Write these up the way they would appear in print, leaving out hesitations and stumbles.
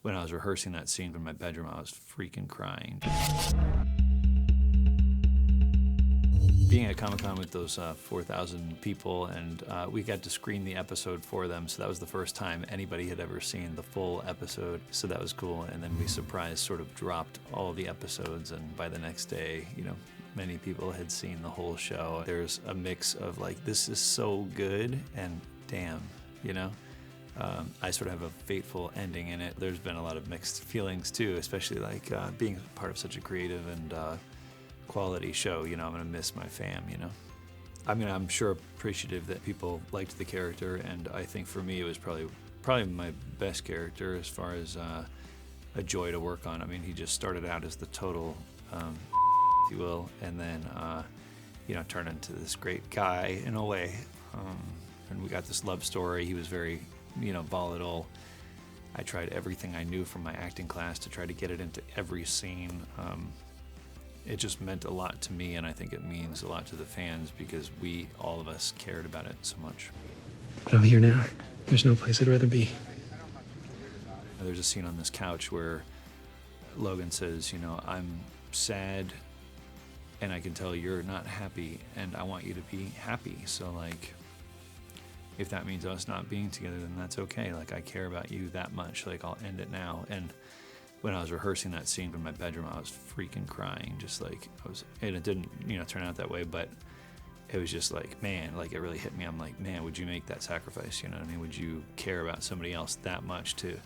when I was rehearsing that scene in my bedroom, I was freaking crying. Being at Comic-Con with those 4,000 people, and we got to screen the episode for them, so that was the first time anybody had ever seen the full episode, so that was cool. And then we sort of dropped all the episodes, and by the next day, you know, many people had seen the whole show. There's a mix of like, this is so good, and damn, you know? I sort of have a fateful ending in it. There's been a lot of mixed feelings too, especially like being part of such a creative and quality show, you know, I'm gonna miss my fam, you know. I mean, I'm sure appreciative that people liked the character, and I think for me it was probably my best character as far as a joy to work on. I mean, he just started out as the total, if you will, and then, you know, turned into this great guy in a way. And we got this love story. He was very, you know, volatile. I tried everything I knew from my acting class to try to get it into every scene. It just meant a lot to me, and I think it means a lot to the fans because all of us cared about it so much. But I'm here now. There's no place I'd rather be. There's a scene on this couch where Logan says, you know, I'm sad and I can tell you're not happy and I want you to be happy. So like, if that means us not being together, then that's okay. Like, I care about you that much. Like, I'll end it now. And when I was rehearsing that scene in my bedroom, I was freaking crying, just like and it didn't, you know, turn out that way, but it was just like, man, like it really hit me. I'm like, man, would you make that sacrifice? You know what I mean? Would you care about somebody else that much to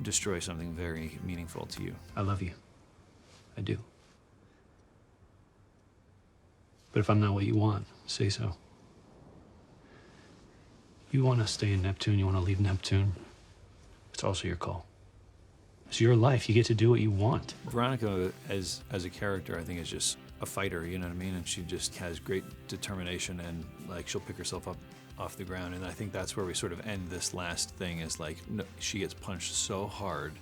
destroy something very meaningful to you? I love you. I do. But if I'm not what you want, say so. You want to stay in Neptune, you want to leave Neptune, it's also your call. It's your life. You get to do what you want. Veronica, as a character, I think is just a fighter, you know what I mean? And she just has great determination, and like she'll pick herself up off the ground. And I think that's where we sort of end this last thing is like, no, she gets punched so hard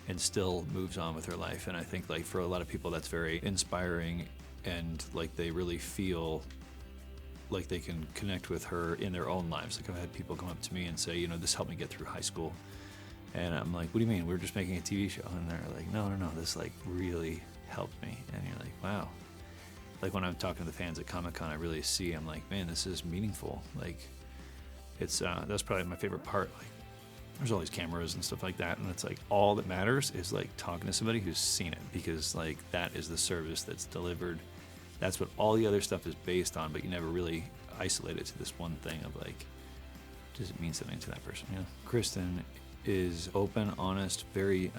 and still moves on with her life. And I think like for a lot of people that's very inspiring, and like they really feel like they can connect with her in their own lives. Like I've had people come up to me and say, you know, this helped me get through high school. And I'm like, what do you mean? We're just making a TV show. And they're like, no, this like really helped me. And you're like, wow. Like when I'm talking to the fans at Comic-Con, I really see, I'm like, man, this is meaningful. Like it's, that's probably my favorite part. Like there's all these cameras and stuff like that. And it's like, all that matters is like talking to somebody who's seen it, because like that is the service that's delivered. That's what all the other stuff is based on, but you never really isolate it to this one thing of like, does it mean something to that person? You know? Kristen is open, honest, very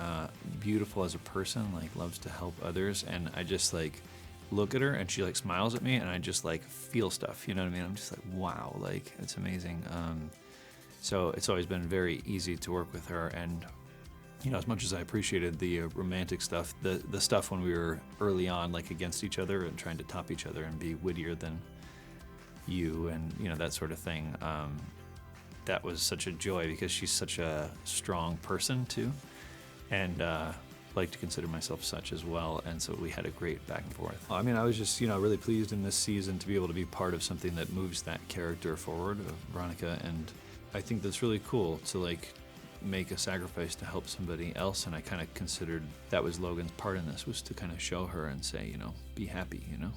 beautiful as a person, like loves to help others. And I just like look at her and she like smiles at me and I just like feel stuff, you know what I mean? I'm just like, wow, like it's amazing. So it's always been very easy to work with her. And you know, as much as I appreciated the romantic stuff, the stuff when we were early on, like against each other and trying to top each other and be wittier than you and, you know, that sort of thing, that was such a joy because she's such a strong person too. And like to consider myself such as well. And so we had a great back and forth. I mean, I was just, you know, really pleased in this season to be able to be part of something that moves that character forward, Veronica. And I think that's really cool to like make a sacrifice to help somebody else. And I kind of considered that was Logan's part in this, was to kind of show her and say, you know, be happy, you know.